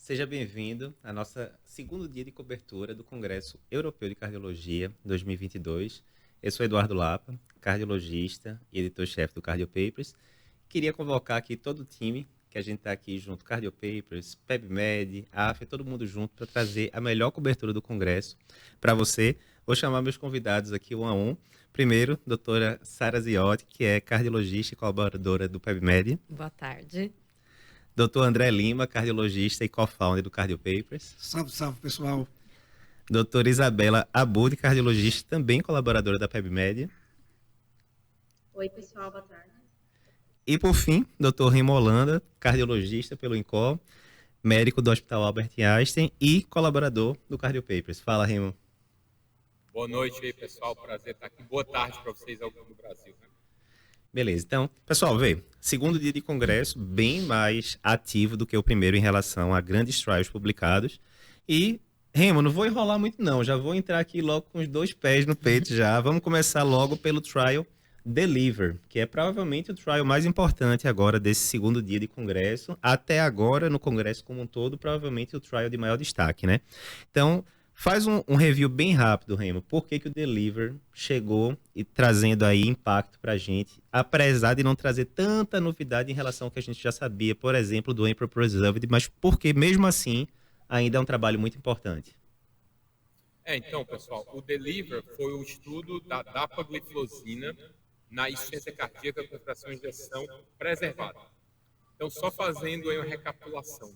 Seja bem-vindo ao nosso segundo dia de cobertura do Congresso Europeu de Cardiologia 2022. Eu sou Eduardo Lapa, cardiologista e editor-chefe do Cardio Papers. Queria convocar aqui todo o time, que a gente está aqui junto, Cardio Papers, PebMed, AF, todo mundo junto, para trazer a melhor cobertura do Congresso para você. Vou chamar meus convidados aqui um a um. Primeiro, doutora Sara Ziotti, que é cardiologista e colaboradora do PebMed. Boa tarde. Dr. André Lima, cardiologista e co-founder do Cardio Papers. Salve, salve, pessoal. Doutora Isabela Abud, cardiologista, também colaboradora da PebMed. Oi, pessoal, boa tarde. E, por fim, Dr. Rimo Holanda, cardiologista pelo INCOR, médico do Hospital Albert Einstein e colaborador do Cardio Papers. Fala, Rimo. Boa noite aí, pessoal. Prazer estar aqui. Boa tarde para vocês ao do Brasil, né? Beleza, então, pessoal, segundo dia de congresso, bem mais ativo do que o primeiro em relação a grandes trials publicados. E, Remo, não vou enrolar muito não, já vou entrar aqui logo com os dois pés no peito já. Vamos começar logo pelo trial Deliver, que é provavelmente o trial mais importante agora desse segundo dia de congresso. Até agora, no congresso como um todo, provavelmente o trial de maior destaque, né? Então, faz um review bem rápido, Remo. Por que o Deliver chegou e trazendo aí impacto para a gente, apesar de não trazer tanta novidade em relação ao que a gente já sabia, por exemplo, do Emperor Preserved, mas porque mesmo assim ainda é um trabalho muito importante. Então, pessoal, o Deliver foi o estudo da dapagliflozina na insuficiência cardíaca com fração de ejeção preservada. Então, só fazendo aí uma recapitulação,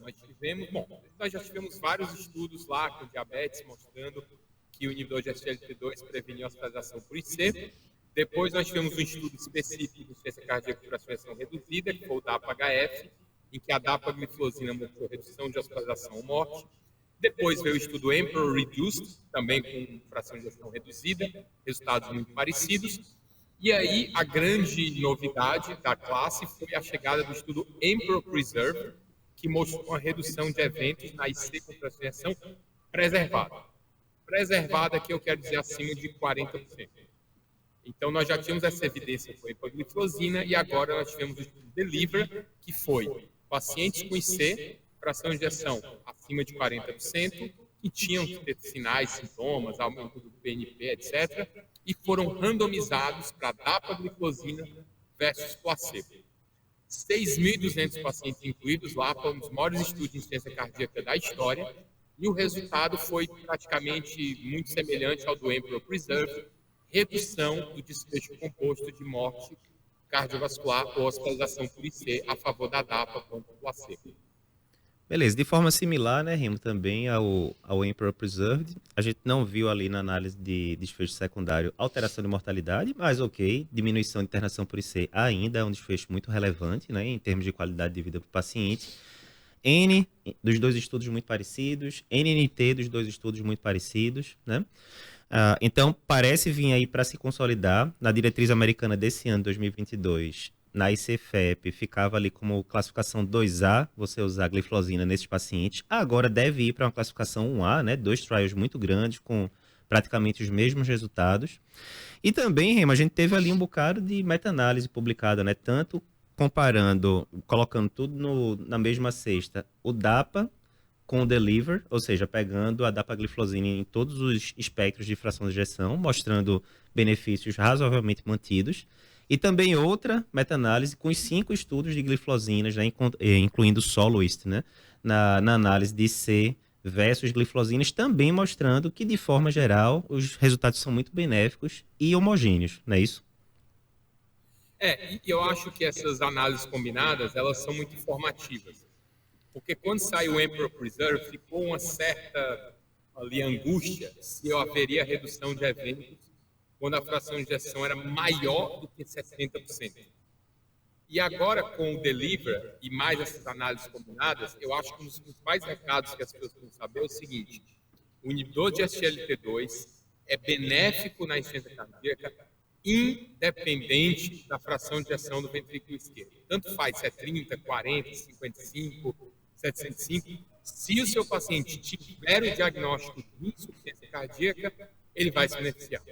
nós já tivemos vários estudos lá com diabetes mostrando que o inibidor de SGLT2 prevenia a hospitalização por IC. Depois nós tivemos um estudo específico de insuficiência cardíaca com fração de ejeção reduzida, que foi o DAPA-HF, em que a dapagliflozina mostrou redução de hospitalização ou morte. Depois veio o estudo Emperor Reduced, também com fração de ejeção reduzida, resultados muito parecidos. E aí, a grande novidade da classe foi a chegada do estudo Emperor Preserve, que mostrou uma redução de eventos na IC com fração preservada. Preservada, que eu quero dizer acima de 40%. Então, nós já tínhamos essa evidência com a empagliflozina e agora nós tivemos o estudo Deliver, que foi pacientes com IC, fração de ejeção acima de 40%, que tinham que ter sinais, sintomas, aumento do PNP, etc., e foram randomizados para dapagliflozina versus placebo. 6.200 pacientes incluídos lá, foi um dos maiores estudos de insuficiência cardíaca da história, e o resultado foi praticamente muito semelhante ao do Emperor Preserve, redução do desfecho composto de morte cardiovascular ou hospitalização por IC a favor da DAPA contra o placebo. Beleza, de forma similar, né, Rimo, também ao Emperor Preserved, a gente não viu ali na análise de desfecho secundário alteração de mortalidade, mas ok, diminuição de internação por IC ainda é um desfecho muito relevante, né, em termos de qualidade de vida para o paciente. N dos dois estudos muito parecidos, NNT dos dois estudos muito parecidos, né? Então, parece vir aí para se consolidar na diretriz americana desse ano, 2022, na ICFEP, ficava ali como classificação 2A, você usar gliflozina nesses pacientes. Agora deve ir para uma classificação 1A, né? 2 trials muito grandes, com praticamente os mesmos resultados. E também, Rema, a gente teve ali um bocado de meta-análise publicada, né? Tanto comparando, colocando tudo na mesma cesta, o DAPA com o Deliver, ou seja, pegando a dapagliflozina em todos os espectros de fração de ejeção, mostrando benefícios razoavelmente mantidos. E também outra meta-análise com os 5 estudos de gliflozinas, né, incluindo o Soloist, né, na análise de C versus gliflozinas, também mostrando que, de forma geral, os resultados são muito benéficos e homogêneos, não é isso? E eu acho que essas análises combinadas, elas são muito informativas. Porque quando saiu o Emperor Preserve, ficou uma certa ali angústia se haveria redução de eventos quando a fração de ejeção era maior do que 70%. E agora, com o Deliver e mais essas análises combinadas, eu acho que um dos principais recados que as pessoas precisam saber é o seguinte: o inibidor de SGLT2 é benéfico na insuficiência cardíaca, independente da fração de ejeção do ventrículo esquerdo. Tanto faz se é 30, 40, 55, 75. Se o seu paciente tiver o diagnóstico de insuficiência cardíaca, ele vai se beneficiar.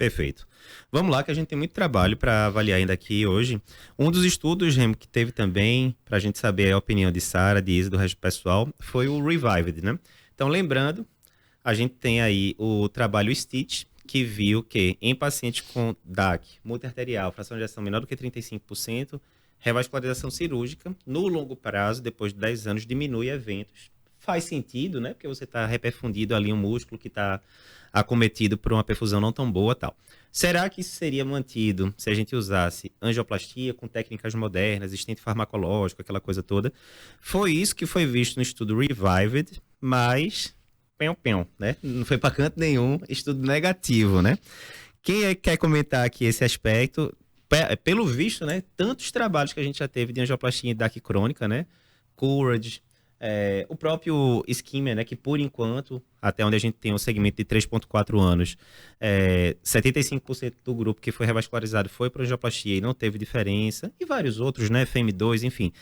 Perfeito. Vamos lá, que a gente tem muito trabalho para avaliar ainda aqui hoje. Um dos estudos, Remo, que teve também, para a gente saber a opinião de Sara, de Isa, do resto do pessoal, foi o Revived, né? Então, lembrando, a gente tem aí o trabalho Stitch, que viu que em pacientes com DAC, multiarterial, fração de ejeção menor do que 35%, revascularização cirúrgica, no longo prazo, depois de 10 anos, diminui eventos. Faz sentido, né? Porque você está reperfundindo ali um músculo que está acometido por uma perfusão não tão boa, tal. Será que isso seria mantido se a gente usasse angioplastia com técnicas modernas, estente farmacológico, aquela coisa toda? Foi isso que foi visto no estudo Revived, mas né? Não foi para canto nenhum, estudo negativo, né? Quem quer comentar aqui esse aspecto? Pelo visto, né? Tantos trabalhos que a gente já teve de angioplastia em DAC crônica, né? Courage, o próprio Ischemia, né, que por enquanto, até onde a gente tem um segmento de 3,4 anos, 75% do grupo que foi revascularizado foi para angioplastia e não teve diferença, e vários outros, né, FEM2, enfim.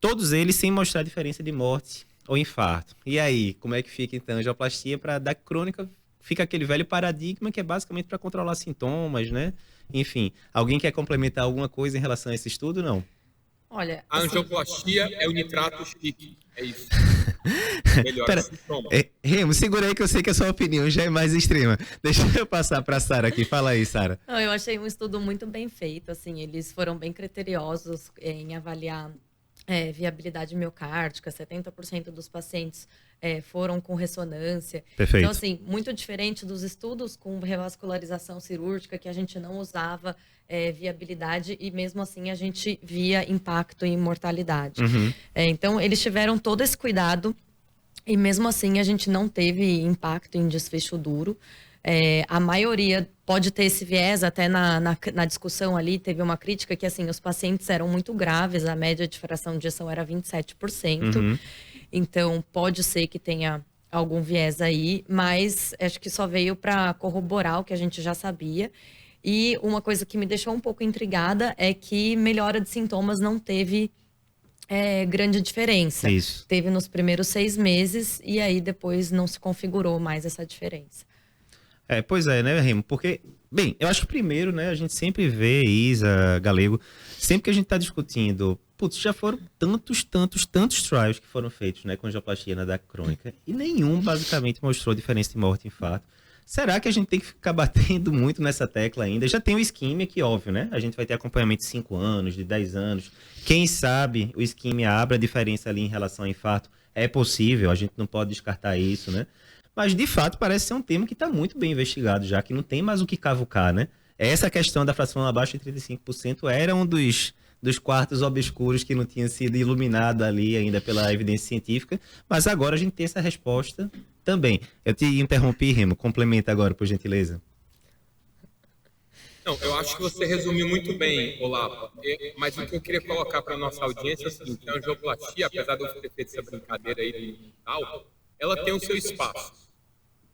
Todos eles sem mostrar diferença de morte ou infarto. E aí, como é que fica então a angioplastia para DAC crônica? Fica aquele velho paradigma que é basicamente para controlar sintomas, né? Enfim, alguém quer complementar alguma coisa em relação a esse estudo? Não. Olha, A angioplastia é o nitrato chique. É isso. Melhora sintoma. Remo, segura aí que eu sei que a sua opinião já é mais extrema. Deixa eu passar para a Sara aqui. Fala aí, Sara. Eu achei um estudo muito bem feito. Assim, eles foram bem criteriosos em avaliar viabilidade miocárdica. 70% dos pacientes foram com ressonância. Perfeito. Então, assim, muito diferente dos estudos com revascularização cirúrgica, que a gente não usava viabilidade e mesmo assim a gente via impacto em mortalidade. Uhum. Então, eles tiveram todo esse cuidado e mesmo assim a gente não teve impacto em desfecho duro. A maioria pode ter esse viés, até na discussão ali teve uma crítica que assim, os pacientes eram muito graves, a média de fração de ejeção era 27%. Uhum. Então, pode ser que tenha algum viés aí, mas acho que só veio para corroborar o que a gente já sabia. E uma coisa que me deixou um pouco intrigada é que melhora de sintomas não teve grande diferença. Isso. Teve nos primeiros 6 meses e aí depois não se configurou mais essa diferença. Pois é, né, Remo? Porque, bem, eu acho que primeiro, né, a gente sempre vê, Isa, Galego, sempre que a gente está discutindo, putz, já foram tantos trials que foram feitos, né, com angioplastia na DAC crônica, e nenhum basicamente mostrou diferença de morte e infarto. Será que a gente tem que ficar batendo muito nessa tecla ainda? Já tem o Ischemia, que óbvio, né? A gente vai ter acompanhamento de 5 anos, de 10 anos. Quem sabe o Ischemia abre a diferença ali em relação ao infarto. É possível, a gente não pode descartar isso, né? Mas, de fato, parece ser um tema que está muito bem investigado já, que não tem mais o que cavucar, né? Essa questão da fração abaixo de 35% era um dos quartos obscuros que não tinha sido iluminado ali ainda pela evidência científica, mas agora a gente tem essa resposta também. Eu te interrompi, Remo, complementa agora, por gentileza. Não, eu acho que você resumiu muito bem, Olavo. Mas o que eu queria colocar para a nossa audiência é o seguinte: a angioplastia, apesar de eu ter feito essa brincadeira aí do tal, ela tem o seu espaço.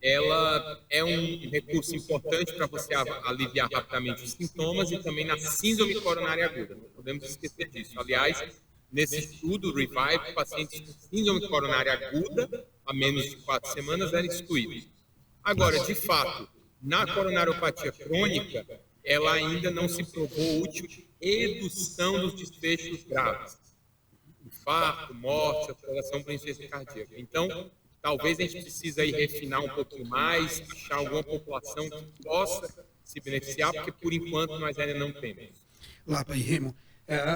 Ela é um recurso importante para você aliviar rapidamente os sintomas e também na síndrome coronária aguda. Não podemos esquecer disso. Aliás, nesse estudo, Revive, pacientes com síndrome coronária aguda, há menos de 4 semanas, eram excluídos. Agora, de fato, na coronariopatia crônica, ela ainda não se provou útil redução dos desfechos graves. Infarto, morte, alteração para insuficiência cardíaca. Então, talvez a gente precise aí refinar um pouquinho mais, achar alguma população que possa se beneficiar, porque por enquanto nós ainda não temos. Lapa e Remo,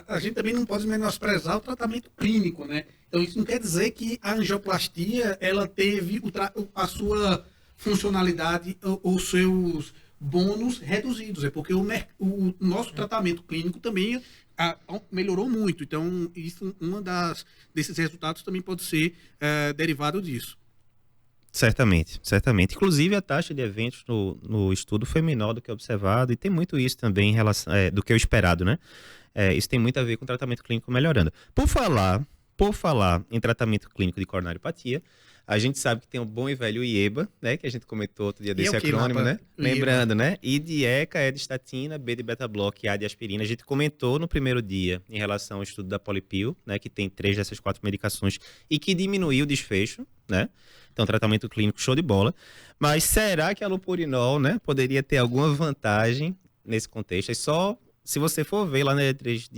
a gente também não pode menosprezar o tratamento clínico, né? Então isso não quer dizer que a angioplastia ela teve a sua funcionalidade, os seus bônus reduzidos, é porque o nosso tratamento clínico também melhorou muito. Então, isso, desses resultados também pode ser derivado disso. Certamente. Inclusive, a taxa de eventos no estudo foi menor do que observado, e tem muito isso também em relação, do que o esperado, né? Isso tem muito a ver com o tratamento clínico melhorando. Por falar em tratamento clínico de coronariopatia, A gente sabe que tem um bom e velho IEBA, né? Que a gente comentou outro dia E é desse o que, acrônimo, Lapa? né? O IEBA. Lembrando, né? I de ECA, E de estatina, B de beta-bloco e A de aspirina. A gente comentou no primeiro dia em relação ao estudo da Polipil, né? Que tem 3 dessas 4 medicações e que diminuiu o desfecho, né? Então, tratamento clínico show de bola. Mas será que a allopurinol, né? Poderia ter alguma vantagem nesse contexto? É só... Se você for ver lá na diretriz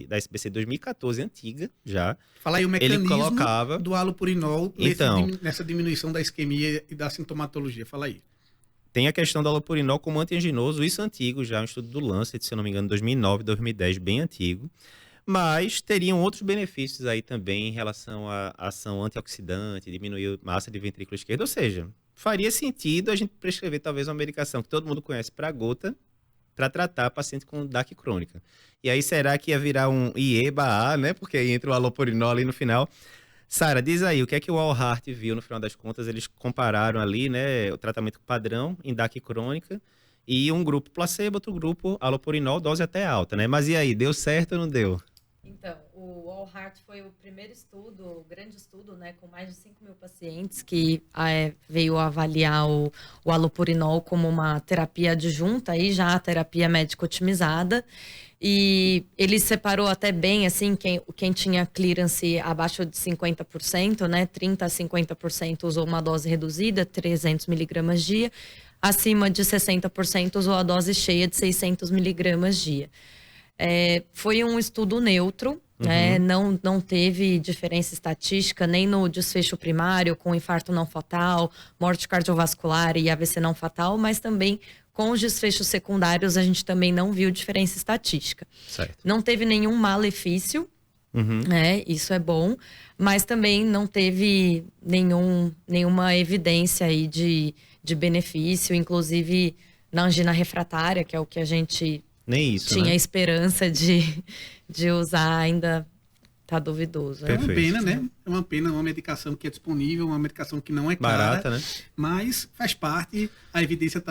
da SBC 2014, antiga já, Fala aí o mecanismo colocava- do halopurinol Então. nessa diminuição da isquemia e da sintomatologia. Fala aí. tem a questão do allopurinol como antianginoso, isso antigo já, um estudo do Lancet, se eu não me engano, 2009, 2010, bem antigo. Mas teriam outros benefícios aí também em relação à ação antioxidante, diminuir a massa de ventrículo esquerdo, ou seja, faria sentido a gente prescrever talvez uma medicação que todo mundo conhece para gota, para tratar paciente com DAC crônica. E aí, será que ia virar um IEBA-A, né? Porque aí entra o allopurinol ali no final. Sara, diz aí, o que é que o Allhart viu no final das contas? Eles compararam ali, né, o tratamento padrão em DAC crônica e um grupo placebo, outro grupo allopurinol, dose até alta, né? Mas e aí, deu certo ou não deu? Então, o Allhart foi o primeiro estudo, o grande estudo, né, com mais de 5.000 pacientes, que veio avaliar o allopurinol como uma terapia adjunta, aí já a terapia médica otimizada. E ele separou até bem, assim, quem tinha clearance abaixo de 50%, né, 30% a 50% usou uma dose reduzida, 300 miligramas dia, acima de 60% usou a dose cheia de 600 miligramas dia. Foi um estudo neutro, né? Não teve diferença estatística nem no desfecho primário, com infarto não fatal, morte cardiovascular e AVC não fatal, mas também com os desfechos secundários a gente também não viu diferença estatística. Certo. Não teve nenhum malefício, né? Isso é bom, mas também não teve nenhuma evidência aí de benefício, inclusive na angina refratária, que é o que a gente Nem isso, tinha né? esperança de usar, ainda tá duvidoso. É uma Perfeito. pena, né? É uma pena, uma medicação que é disponível, uma medicação que não é cara, Barata, né? mas faz parte, a evidência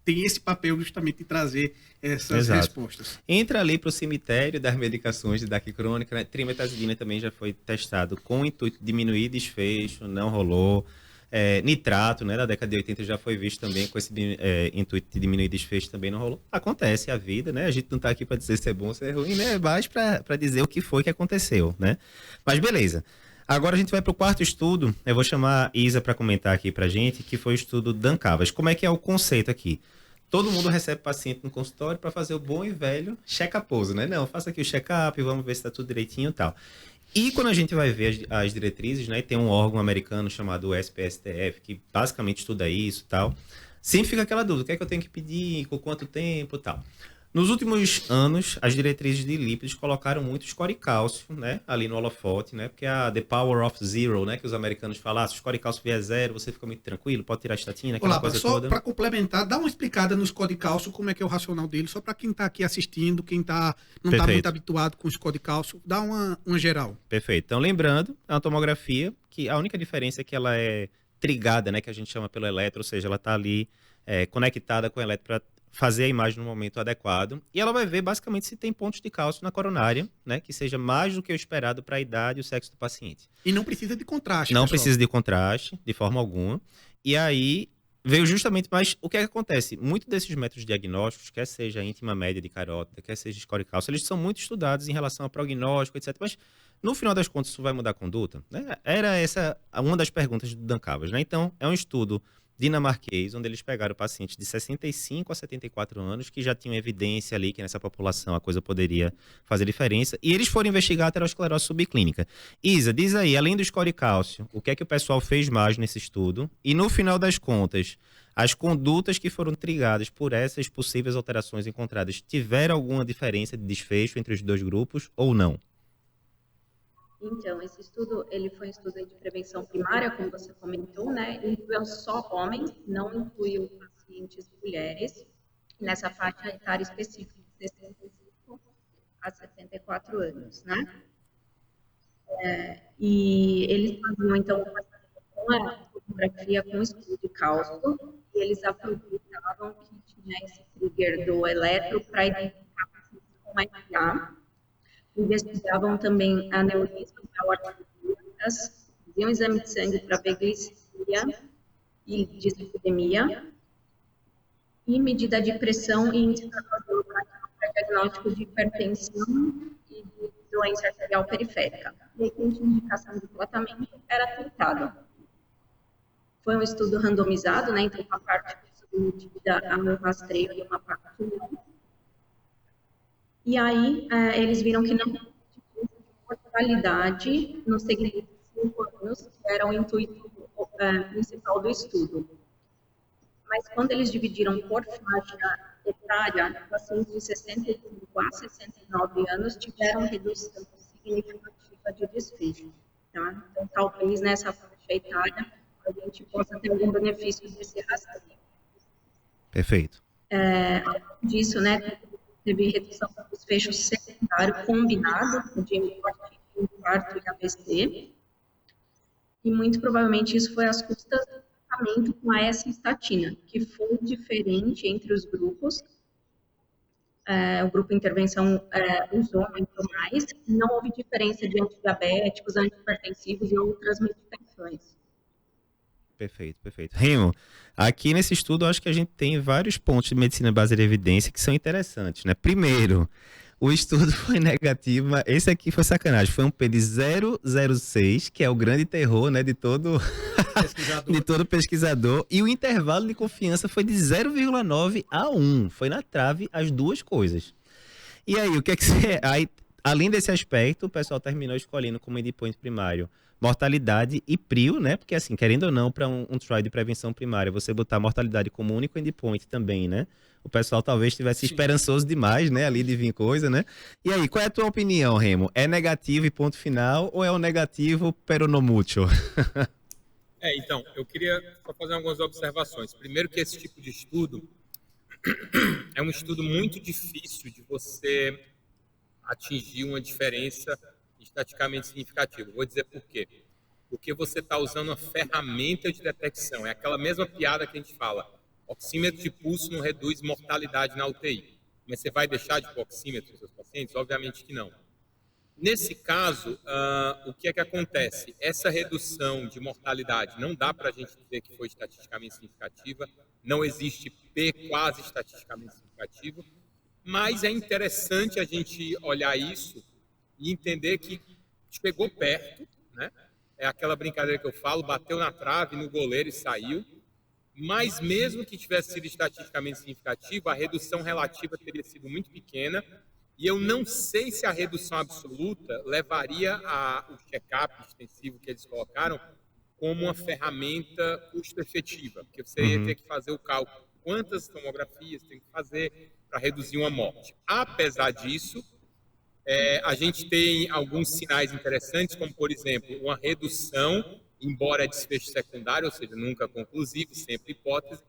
tem esse papel justamente de trazer essas Exato. respostas. Entra ali para o cemitério das medicações de DAC crônica, né? Trimetazidina também já foi testado com o intuito de diminuir desfecho, não rolou. Nitrato, né, da década de 80 já foi visto também com esse intuito de diminuir desfecho, também não rolou. Acontece a vida, né? A gente não está aqui para dizer se é bom ou se é ruim, né? É mais para dizer o que foi que aconteceu, né? Mas beleza. Agora a gente vai para o quarto estudo. Eu vou chamar a Isa para comentar aqui para a gente, que foi o estudo Dancavas. Como é que é o conceito aqui? Todo mundo recebe paciente no consultório para fazer o bom e velho check-up, né? Não, faça aqui o check-up, vamos ver se está tudo direitinho e tal. E quando a gente vai ver as diretrizes, né, tem um órgão americano chamado SPSTF, que basicamente estuda isso e tal, sempre fica aquela dúvida, o que é que eu tenho que pedir, com quanto tempo e tal. Nos últimos anos, as diretrizes de lípidos colocaram muito score cálcio, né, ali no holofote, né, porque a the power of zero, né, que os americanos falam, se o score cálcio vier zero, você fica muito tranquilo, pode tirar a estatina, aquela Olá, coisa só toda. para complementar, dá uma explicada no score de cálcio, como é que é o racional dele, só para quem está aqui assistindo, quem não está Perfeito. muito habituado com o score de cálcio, dá uma geral. Perfeito. Então, lembrando, é uma tomografia que a única diferença é que ela é trigada, né, que a gente chama pelo eletro, ou seja, ela está ali conectada com o eletro para fazer a imagem no momento adequado. E ela vai ver basicamente se tem pontos de cálcio na coronária, né, que seja mais do que o esperado para a idade e o sexo do paciente. E não precisa de contraste, Não pessoal. precisa de contraste, de forma alguma. E aí veio justamente, mas o que é que acontece? Muitos desses métodos diagnósticos, quer seja íntima média de carótida, quer seja score cálcio, eles são muito estudados em relação a prognóstico, etc. Mas no final das contas, isso vai mudar a conduta? Né? Era essa uma das perguntas do Dancavas, né? Então, é um estudo dinamarquês, onde eles pegaram pacientes de 65 a 74 anos, que já tinham evidência ali que nessa população a coisa poderia fazer diferença, e eles foram investigar a aterosclerose subclínica. Isa, diz aí, além do score cálcio, o que é que o pessoal fez mais nesse estudo? E no final das contas, as condutas que foram trigadas por essas possíveis alterações encontradas tiveram alguma diferença de desfecho entre os dois grupos ou não? Então, esse estudo, ele foi um estudo de prevenção primária, como você comentou, né? Incluiu só homens, não incluiu pacientes mulheres, nessa faixa etária específica, de 65 a 74 anos, né? E eles faziam, então, uma tomografia com estudo de cálcio, e eles aproveitavam que tinha esse trigger do eletro para identificar pacientes com FA. Investigavam também aneurismas aortas, faziam exame de sangue para ver glicemia e dislipidemia, e medida de pressão e índice para diagnóstico de hipertensão e de doença arterial periférica. E aí, quem tinha indicação de tratamento era tentado. Foi um estudo randomizado, né? Então, uma parte submetida ao rastreio e uma parte não. E aí, eles viram que não tinha mortalidade no segmento de 5 anos, que era o intuito principal do estudo. Mas quando eles dividiram por faixa etária, pacientes de 65 a 69 anos tiveram redução significativa de desfecho. Tá? Então, talvez nessa faixa etária a gente possa ter algum benefício desse rastreio. Perfeito. Além disso, né, teve redução do desfecho secundário combinado de infarto e AVC. E muito provavelmente isso foi às custas do tratamento com a S-estatina, que foi diferente entre os grupos. O grupo intervenção usou muito mais, não houve diferença de antidiabéticos, antihipertensivos e outras medicações. Perfeito, perfeito. Remo, aqui nesse estudo eu acho que a gente tem vários pontos de medicina baseada em evidência que são interessantes, né? Primeiro, o estudo foi negativo, mas esse aqui foi sacanagem. Foi um P de 0,06, que é o grande terror, né, de todo pesquisador. E o intervalo de confiança foi de 0,9 a 1. Foi na trave as duas coisas. E aí, o que é que você... Aí, além desse aspecto, o pessoal terminou escolhendo como endpoint primário mortalidade e PRIO, né? Porque assim, querendo ou não, para um trial de prevenção primária, você botar mortalidade como único endpoint também, né? O pessoal talvez estivesse esperançoso demais, né? Ali de vir coisa, né? E aí, qual é a tua opinião, Remo? É negativo e ponto final ou é um negativo pero no mucho? Então, eu queria só fazer algumas observações. Primeiro que esse tipo de estudo é um estudo muito difícil de você atingir uma diferença estatisticamente significativa. Vou dizer por quê. Porque você está usando uma ferramenta de detecção. É aquela mesma piada que a gente fala. Oxímetro de pulso não reduz mortalidade na UTI. Mas você vai deixar de pôr oxímetro nos seus pacientes? Obviamente que não. Nesse caso, o que é que acontece? Essa redução de mortalidade não dá para a gente dizer que foi estatisticamente significativa. Não existe P quase estatisticamente significativo. Mas é interessante a gente olhar isso e entender que chegou perto, né? É aquela brincadeira que eu falo, bateu na trave, no goleiro e saiu. Mas mesmo que tivesse sido estatisticamente significativo, a redução relativa teria sido muito pequena. E eu não sei se a redução absoluta levaria o check-up extensivo que eles colocaram como uma ferramenta custo-efetiva, porque você ia ter que fazer o cálculo. Quantas tomografias tem que fazer para reduzir uma morte? Apesar disso, a gente tem alguns sinais interessantes, como, por exemplo, uma redução, embora desfecho secundário, ou seja, nunca conclusivo, sempre hipótese,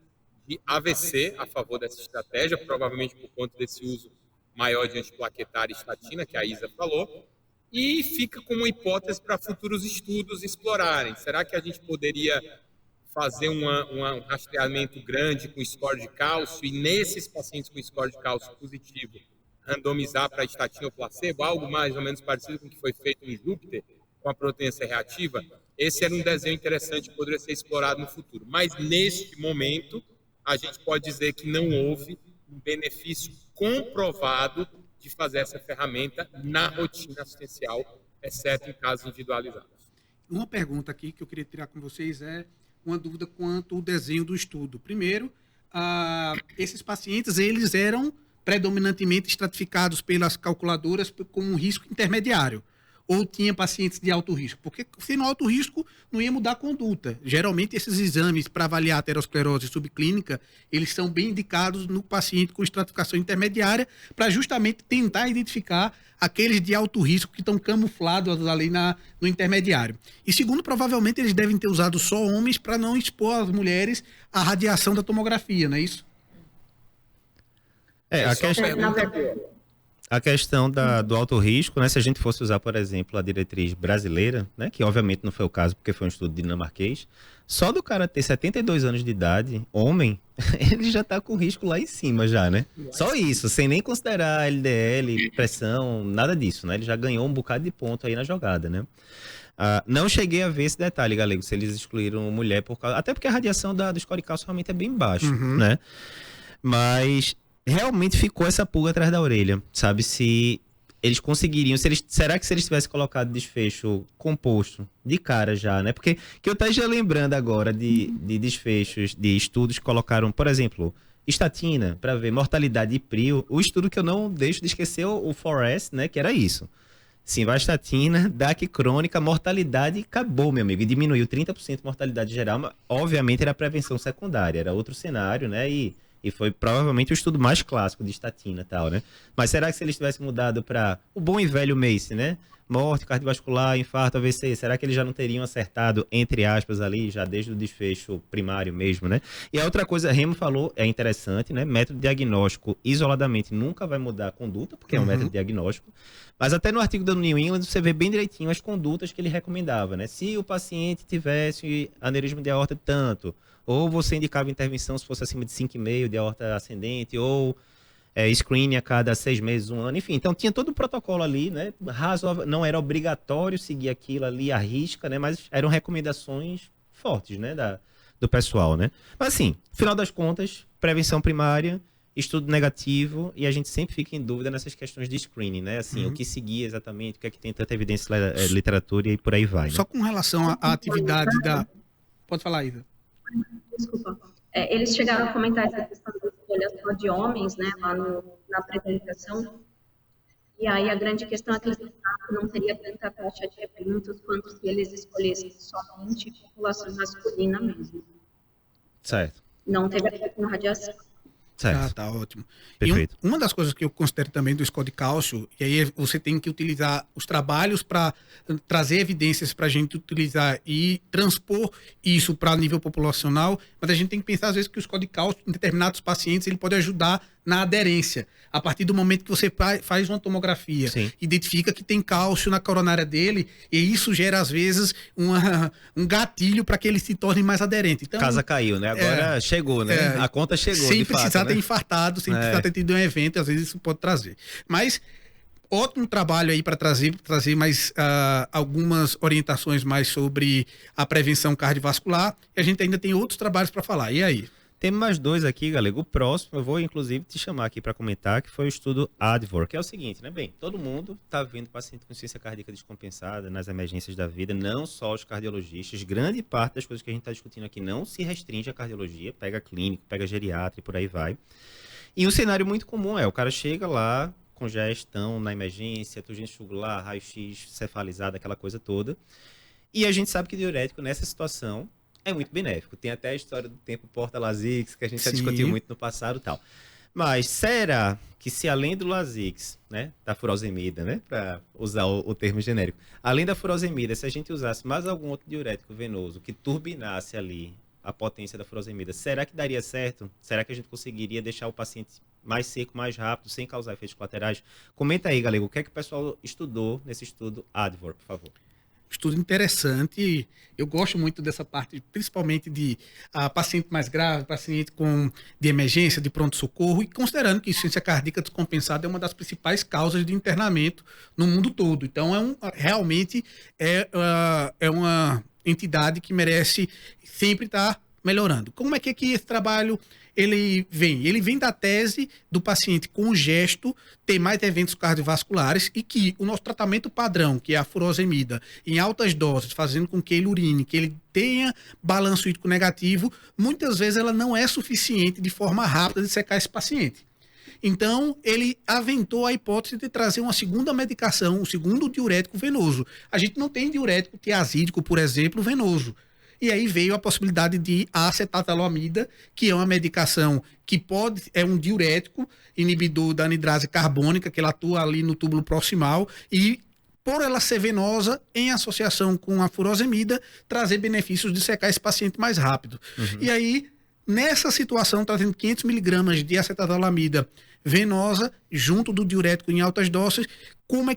de AVC a favor dessa estratégia, provavelmente por conta desse uso maior de antiplaquetária e estatina, que a Isa falou, e fica como hipótese para futuros estudos explorarem. Será que a gente poderia fazer um rastreamento grande com score de cálcio e nesses pacientes com score de cálcio positivo, randomizar para estatina ou placebo, algo mais ou menos parecido com o que foi feito em Júpiter, com a proteína C reativa? Esse era um desenho interessante que poderia ser explorado no futuro. Mas, neste momento, a gente pode dizer que não houve um benefício comprovado de fazer essa ferramenta na rotina assistencial, exceto em casos individualizados. Uma pergunta aqui que eu queria tirar com vocês é uma dúvida quanto ao desenho do estudo. Primeiro, esses pacientes, eles eram predominantemente estratificados pelas calculadoras com um risco intermediário, ou tinha pacientes de alto risco? Porque se no alto risco não ia mudar a conduta. Geralmente esses exames para avaliar a aterosclerose subclínica, eles são bem indicados no paciente com estratificação intermediária para justamente tentar identificar aqueles de alto risco que estão camuflados ali no intermediário. E segundo, provavelmente eles devem ter usado só homens para não expor as mulheres à radiação da tomografia, não é isso? A questão do alto risco, né? Se a gente fosse usar, por exemplo, a diretriz brasileira, né? Que obviamente não foi o caso, porque foi um estudo dinamarquês, só do cara ter 72 anos de idade, homem, ele já tá com risco lá em cima já, né? Só isso, sem nem considerar LDL, pressão, nada disso, né? Ele já ganhou um bocado de ponto aí na jogada, né? Não cheguei a ver esse detalhe, Galego, se eles excluíram mulher por causa... Até porque a radiação do score cálcio realmente é bem baixa, né? Mas realmente ficou essa pulga atrás da orelha, sabe? Se eles conseguiriam, será que se eles tivessem colocado desfecho composto de cara já, né? Porque que eu esteja lembrando agora de desfechos, de estudos que colocaram, por exemplo, estatina, para ver mortalidade e prio, o estudo que eu não deixo de esquecer, o Forest, né? Que era isso. Simvastatina, DAC crônica, mortalidade, acabou, meu amigo. E diminuiu 30% mortalidade geral, mas obviamente era prevenção secundária, era outro cenário, né? E foi provavelmente o estudo mais clássico de estatina e tal, né? Mas será que se eles tivessem mudado para o bom e velho MACE, né? Morte cardiovascular, infarto, AVC, será que eles já não teriam acertado, entre aspas, ali, já desde o desfecho primário mesmo, né? E a outra coisa, Remo falou, é interessante, né? Método diagnóstico isoladamente nunca vai mudar a conduta, porque é um método diagnóstico. Mas até no artigo do New England você vê bem direitinho as condutas que ele recomendava, né? Se o paciente tivesse aneurisma de aorta tanto, ou você indicava intervenção se fosse acima de 5,5 de aorta ascendente, ou screening a cada 6 meses, 1 ano, enfim. Então tinha todo o protocolo ali, né? Razoável, não era obrigatório seguir aquilo ali à risca, né? Mas eram recomendações fortes, né? Do pessoal, né? Mas assim, final das contas, prevenção primária, estudo negativo, e a gente sempre fica em dúvida nessas questões de screening, né? Assim, o que seguir exatamente, o que é que tem tanta evidência, literatura e por aí vai. Né? Só com relação à atividade da... Pode falar, Isa. Desculpa. Eles chegaram a comentar essa questão da escolha só de homens, né, lá na apresentação. E aí a grande questão é que não teria tanta taxa de eventos quanto se eles escolhessem somente população masculina mesmo. Certo. Não teve efeito na radiação. Certo. Tá ótimo. Perfeito. E uma das coisas que eu considero também do score de cálcio, e aí você tem que utilizar os trabalhos para trazer evidências para a gente utilizar e transpor isso para nível populacional, mas a gente tem que pensar às vezes que o score de cálcio em determinados pacientes ele pode ajudar na aderência. A partir do momento que você faz uma tomografia, Sim. identifica que tem cálcio na coronária dele, e isso gera às vezes um gatilho para que ele se torne mais aderente. Então, casa caiu, né? Agora chegou, né? A conta chegou, sem de precisar fato, ter né? infartado, sem precisar ter tido um evento, às vezes isso pode trazer. Mas ótimo trabalho aí para trazer mais algumas orientações mais sobre a prevenção cardiovascular, e a gente ainda tem outros trabalhos para falar. E aí? Temos mais 2 aqui, Galego. O próximo, eu vou inclusive te chamar aqui para comentar, que foi o estudo ADVOR, que é o seguinte, né? Bem, todo mundo está vendo paciente com insuficiência cardíaca descompensada nas emergências da vida, não só os cardiologistas. Grande parte das coisas que a gente está discutindo aqui não se restringe à cardiologia, pega clínico, pega geriatra e por aí vai. E um cenário muito comum o cara chega lá, congestão na emergência, turgência jugular, raio-x cefalizado, aquela coisa toda. E a gente sabe que diurético nessa situação é muito benéfico. Tem até a história do tempo porta-Lasix, que a gente já discutiu muito no passado e tal. Mas será que se além do Lasix, né, da furosemida, né, para usar o termo genérico, além da furosemida, se a gente usasse mais algum outro diurético venoso que turbinasse ali a potência da furosemida, será que daria certo? Será que a gente conseguiria deixar o paciente mais seco, mais rápido, sem causar efeitos colaterais? Comenta aí, Galego, o que é que o pessoal estudou nesse estudo ADVOR, por favor? Estudo interessante. Eu gosto muito dessa parte, principalmente de paciente mais grave, paciente de emergência, de pronto-socorro, e considerando que insuficiência cardíaca descompensada é uma das principais causas de internamento no mundo todo. Então, realmente é uma entidade que merece sempre estar melhorando. Como é que esse trabalho ele vem? Ele vem da tese do paciente congesto ter mais eventos cardiovasculares e que o nosso tratamento padrão, que é a furosemida, em altas doses, fazendo com que ele urine, que ele tenha balanço hídrico negativo, muitas vezes ela não é suficiente de forma rápida de secar esse paciente. Então, ele aventou a hipótese de trazer uma segunda medicação, um segundo diurético venoso. A gente não tem diurético tiazídico, por exemplo, venoso. E aí veio a possibilidade de acetatalamida, que é uma medicação que é um diurético, inibidor da anidrase carbônica, que ela atua ali no túbulo proximal, e por ela ser venosa, em associação com a furosemida, trazer benefícios de secar esse paciente mais rápido. E aí, nessa situação, trazendo 500 miligramas de acetatalamida venosa junto do diurético em altas doses, como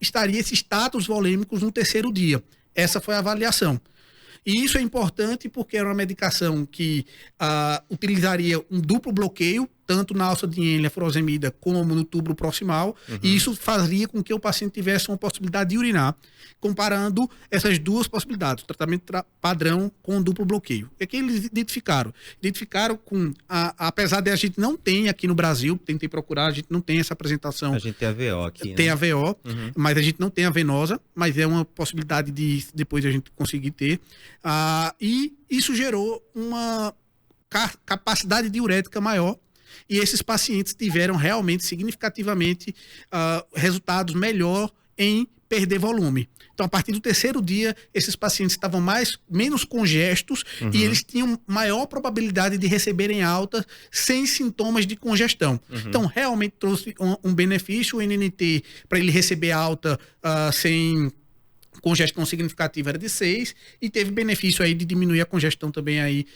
estaria esses status volêmicos no terceiro dia. Essa foi a avaliação. E isso é importante porque era uma medicação que utilizaria um duplo bloqueio, tanto na alça de Henle, a furosemida, como no tubo proximal, e isso faria com que o paciente tivesse uma possibilidade de urinar, comparando essas duas possibilidades, o tratamento padrão com o duplo bloqueio. O que é que eles identificaram? Identificaram com, apesar de a gente não ter aqui no Brasil, tentei procurar, a gente não tem essa apresentação. A gente tem a VO aqui, Tem a VO, mas a gente não tem a venosa, mas é uma possibilidade de depois a gente conseguir ter. E isso gerou uma capacidade diurética maior, e esses pacientes tiveram realmente, significativamente, resultados melhor em perder volume. Então, a partir do terceiro dia, esses pacientes estavam menos congestos e eles tinham maior probabilidade de receberem alta sem sintomas de congestão. Então, realmente trouxe um benefício. O NNT, para ele receber alta sem congestão significativa, era de 6, e teve benefício aí de diminuir a congestão também aí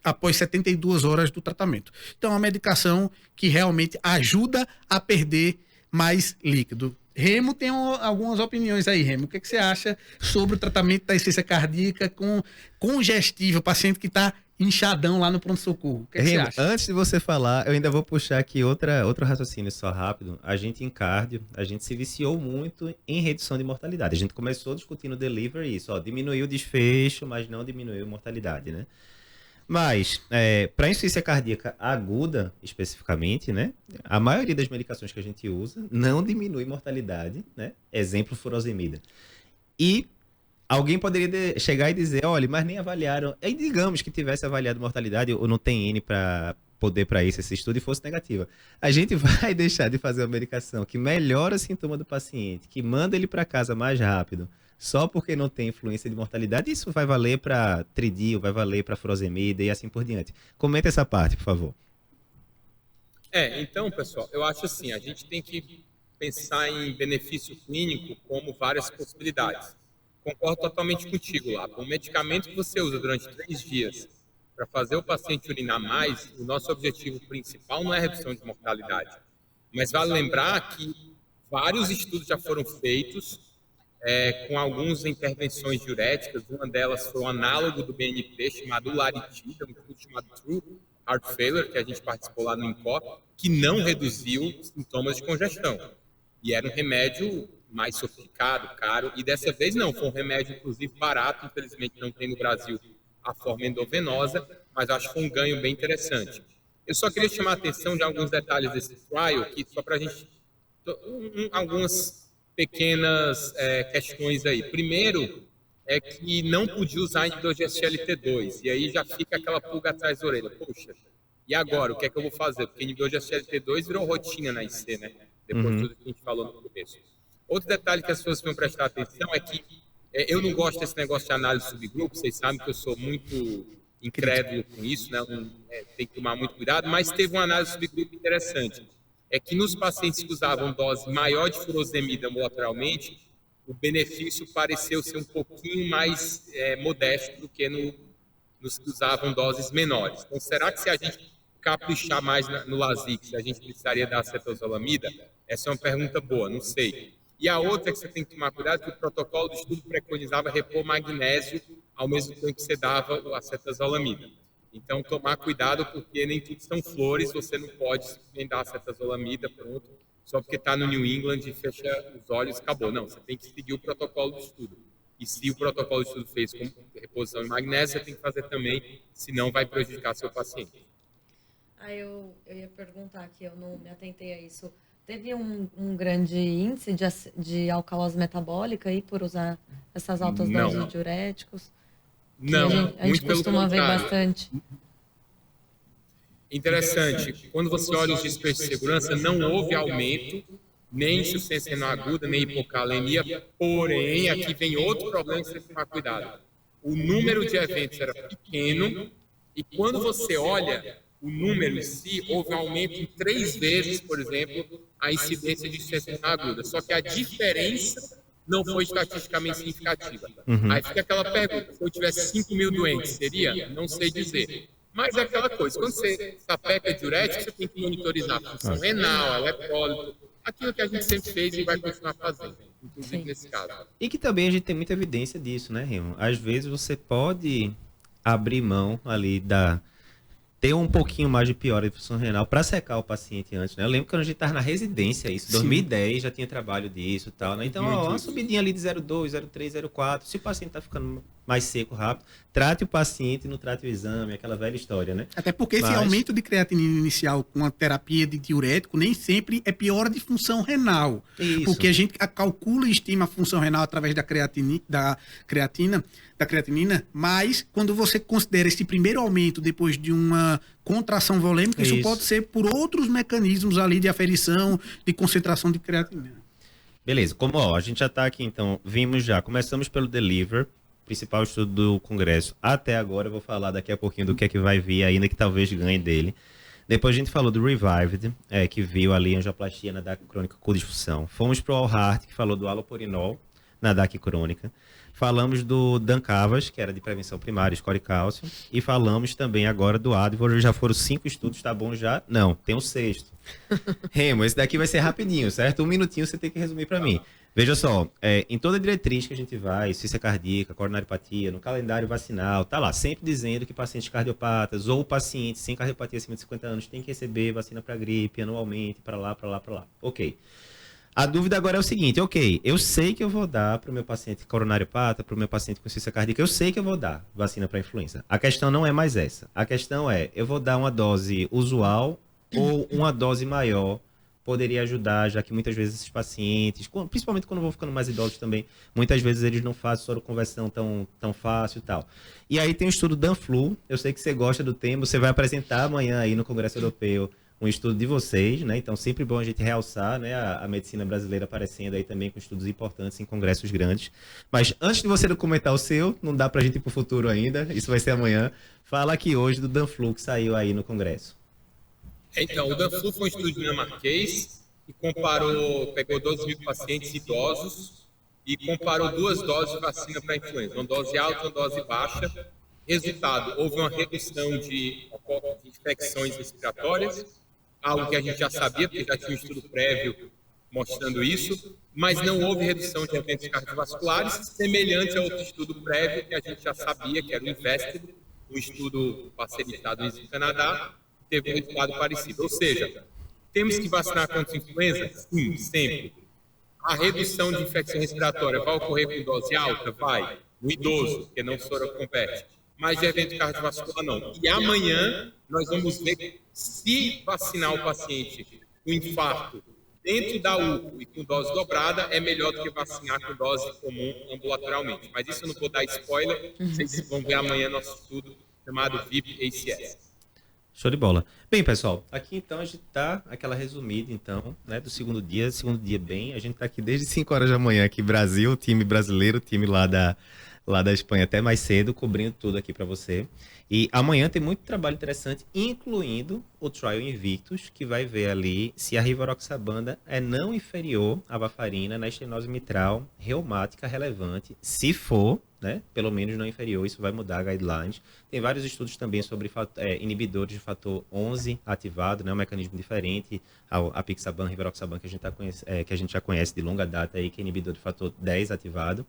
após 72 horas do tratamento. Então, é uma medicação que realmente ajuda a perder mais líquido. Remo, tem algumas opiniões aí, Remo. O que você acha sobre o tratamento da insuficiência cardíaca com congestível, paciente que está inchadão lá no pronto-socorro? O que você acha? Antes de você falar, eu ainda vou puxar aqui outro raciocínio só rápido. A gente em cardio, a gente se viciou muito em redução de mortalidade. A gente começou discutindo delivery, isso, diminuiu o desfecho, mas não diminuiu a mortalidade, né? Mas, para insuficiência cardíaca aguda, especificamente, né, a maioria das medicações que a gente usa não diminui mortalidade, né? Exemplo, furosemida. E alguém poderia chegar e dizer, olha, mas nem avaliaram. E digamos que tivesse avaliado mortalidade, ou não tem N para poder para isso, esse estudo, e fosse negativa. A gente vai deixar de fazer uma medicação que melhora o sintoma do paciente, que manda ele para casa mais rápido, só porque não tem influência de mortalidade? Isso vai valer para Tridil, vai valer para furosemida e assim por diante. Comenta essa parte, por favor. Então, pessoal, eu acho assim, a gente tem que pensar em benefício clínico como várias possibilidades. Concordo totalmente contigo lá. Com o medicamento que você usa durante 3 dias para fazer o paciente urinar mais, o nosso objetivo principal não é a redução de mortalidade. Mas vale lembrar que vários estudos já foram feitos com algumas intervenções diuréticas. Uma delas foi um análogo do BNP chamado Laritida, um estudo chamado True Heart Failure, que a gente participou lá no INCOR, que não reduziu sintomas de congestão. E era um remédio mais sofisticado, caro, e dessa vez não, foi um remédio inclusive barato, infelizmente não tem no Brasil a forma endovenosa, mas acho que foi um ganho bem interessante. Eu só queria chamar a atenção de alguns detalhes desse trial, que só para a gente... algumas pequenas questões aí. Primeiro, é que não podia usar inibidor de SGLT2, e aí já fica aquela pulga atrás da orelha. Poxa, e agora, o que é que eu vou fazer? Porque inibidor de SGLT2 virou rotina na IC, né? Depois de tudo que a gente falou no começo. Outro detalhe que as pessoas vão prestar atenção é que eu não gosto desse negócio de análise de subgrupo, vocês sabem que eu sou muito incrédulo com isso, né? Tem que tomar muito cuidado, mas teve uma análise de subgrupo interessante. É que nos pacientes que usavam dose maior de furosemida ambulatorialmente, o benefício pareceu ser um pouquinho mais modesto do que nos que usavam doses menores. Então, será que se a gente caprichar mais no Lasix, a gente precisaria da acetazolamida? Essa é uma pergunta boa, não sei. E a outra que você tem que tomar cuidado é que o protocolo do estudo preconizava repor magnésio ao mesmo tempo que você dava a acetazolamida. Então, tomar cuidado, porque nem tudo são flores, você não pode simplesmente dar acetazolamida, pronto, só porque está no New England e fecha os olhos e acabou. Não, você tem que seguir o protocolo do estudo. E se o protocolo do estudo fez com reposição de magnésio, você tem que fazer também, senão vai prejudicar seu paciente. Eu ia perguntar aqui, eu não me atentei a isso. Teve um grande índice de alcalose metabólica aí por usar essas altas doses de diuréticos? Não, a gente costuma ver bastante. Interessante, quando você olha os desfechos de segurança, não houve aumento, nem insuficiência renal aguda, nem hipocalemia, porém, aqui vem outro problema que você tem que tomar cuidado. O número de eventos era pequeno, e quando você olha o número em si, houve um aumento em 3 vezes, por exemplo, a incidência de insuficiência renal aguda, só que a diferença não foi estatisticamente significativa. Aí fica aquela pergunta, se eu tivesse 5 mil doentes, seria? Não sei dizer. Mas é aquela coisa, quando você sapeca diurético, você tem que monitorizar a função renal, eletrólito, aquilo que a gente sempre fez e vai continuar fazendo, inclusive Sim. nesse caso. E que também a gente tem muita evidência disso, né, Remo? Às vezes você pode abrir mão ali ter um pouquinho mais de piora de função renal para secar o paciente antes, né? Eu lembro que quando a gente estava na residência, isso, 2010 já tinha trabalho disso e tal, né? Então, ó, uma subidinha ali de 0,2, 0,3, 0,4, se o paciente está ficando mais seco rápido, trate o paciente, não trate o exame, aquela velha história, né? Até porque esse aumento de creatinina inicial com a terapia de diurético nem sempre é pior de função renal. Isso. Porque a gente calcula e estima a função renal através da creatinina, mas quando você considera esse primeiro aumento depois de uma contração volêmica, isso pode ser por outros mecanismos ali de aferição, de concentração de creatinina. Beleza, como ó, a gente já está aqui, então, começamos pelo Deliver, principal estudo do Congresso. Até agora eu vou falar daqui a pouquinho do que é que vai vir, ainda que talvez ganhe dele. Depois a gente falou do Revived, que viu ali angioplastia na DAC crônica com disfunção. Fomos para o All Heart, que falou do alopurinol na DAC crônica. Falamos do Dancavas, que era de prevenção primária, score cálcio. E falamos também agora do Advor. Já foram 5 estudos, tá bom já? Não, tem um 6º. Remo, esse daqui vai ser rapidinho, certo? Um minutinho você tem que resumir para mim. Veja só, em toda diretriz que a gente vai, insuficiência cardíaca, coronariopatia, no calendário vacinal, tá lá sempre dizendo que pacientes cardiopatas ou pacientes sem cardiopatia acima de 50 anos têm que receber vacina para gripe anualmente, para lá. Ok. A dúvida agora é o seguinte, eu sei que eu vou dar para o meu paciente coronariopata, para o meu paciente com insuficiência cardíaca, eu sei que eu vou dar vacina para influenza. A questão não é mais essa. A questão é, eu vou dar uma dose usual ou uma dose maior poderia ajudar, já que muitas vezes esses pacientes, principalmente quando vão ficando mais idosos também, muitas vezes eles não fazem soroconversão tão fácil e tal. E aí tem o estudo DanFlu, eu sei que você gosta do tema, você vai apresentar amanhã aí no Congresso Europeu um estudo de vocês, né? Então sempre bom a gente realçar, né, a medicina brasileira aparecendo aí também com estudos importantes em congressos grandes. Mas antes de você comentar o seu, não dá pra gente ir pro futuro ainda, isso vai ser amanhã. Fala aqui hoje do DanFlu que saiu aí no Congresso. Então, o DanFlu foi um estudo dinamarquês e pegou 12 mil pacientes idosos e comparou 2 doses de vacina para influenza, uma dose alta e uma dose baixa. Resultado, houve uma redução de infecções respiratórias, algo que a gente já sabia, porque já tinha um estudo prévio mostrando isso, mas não houve redução de eventos cardiovasculares, semelhante a outro estudo prévio que a gente já sabia, que era o INVESTED, um estudo parceiro dos Estados Unidos e do Canadá, teve um resultado parecido. Ou seja, temos que vacinar contra a influenza? Sim, sempre. A redução de infecção respiratória vai ocorrer com dose alta? Vai. No idoso, que não soroconverte. Mas de evento cardiovascular, não. E amanhã nós vamos ver se vacinar o paciente com infarto dentro da UPA e com dose dobrada é melhor do que vacinar com dose comum ambulatorialmente. Mas isso eu não vou dar spoiler. Vocês vão ver amanhã nosso estudo chamado VIP-ACS. Show de bola. Bem, pessoal, aqui então a gente tá aquela resumida, então, né, do segundo dia bem, a gente tá aqui desde 5 horas da manhã aqui, Brasil, time brasileiro, time lá da Espanha até mais cedo, cobrindo tudo aqui para você. E amanhã tem muito trabalho interessante, incluindo o Trial Invictus, que vai ver ali se a rivaroxabana é não inferior à varfarina na estenose mitral reumática relevante. Se for, né, pelo menos não inferior, isso vai mudar a guidelines. Tem vários estudos também sobre inibidores de fator 11 ativado, né, um mecanismo diferente ao apixaban, rivaroxaban, que a gente já conhece de longa data aí, que é inibidor de fator 10 ativado.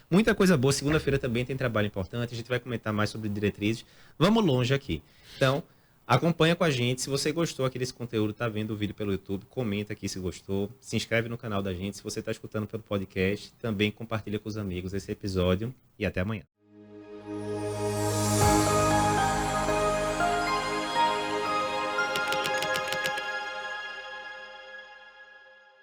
Muita coisa boa. Segunda-feira também tem trabalho importante. A gente vai comentar mais sobre diretrizes. Vamos longe aqui. Então, acompanha com a gente. Se você gostou aqui desse conteúdo, tá vendo o vídeo pelo YouTube, comenta aqui se gostou. Se inscreve no canal da gente. Se você está escutando pelo podcast, também compartilha com os amigos esse episódio. E até amanhã.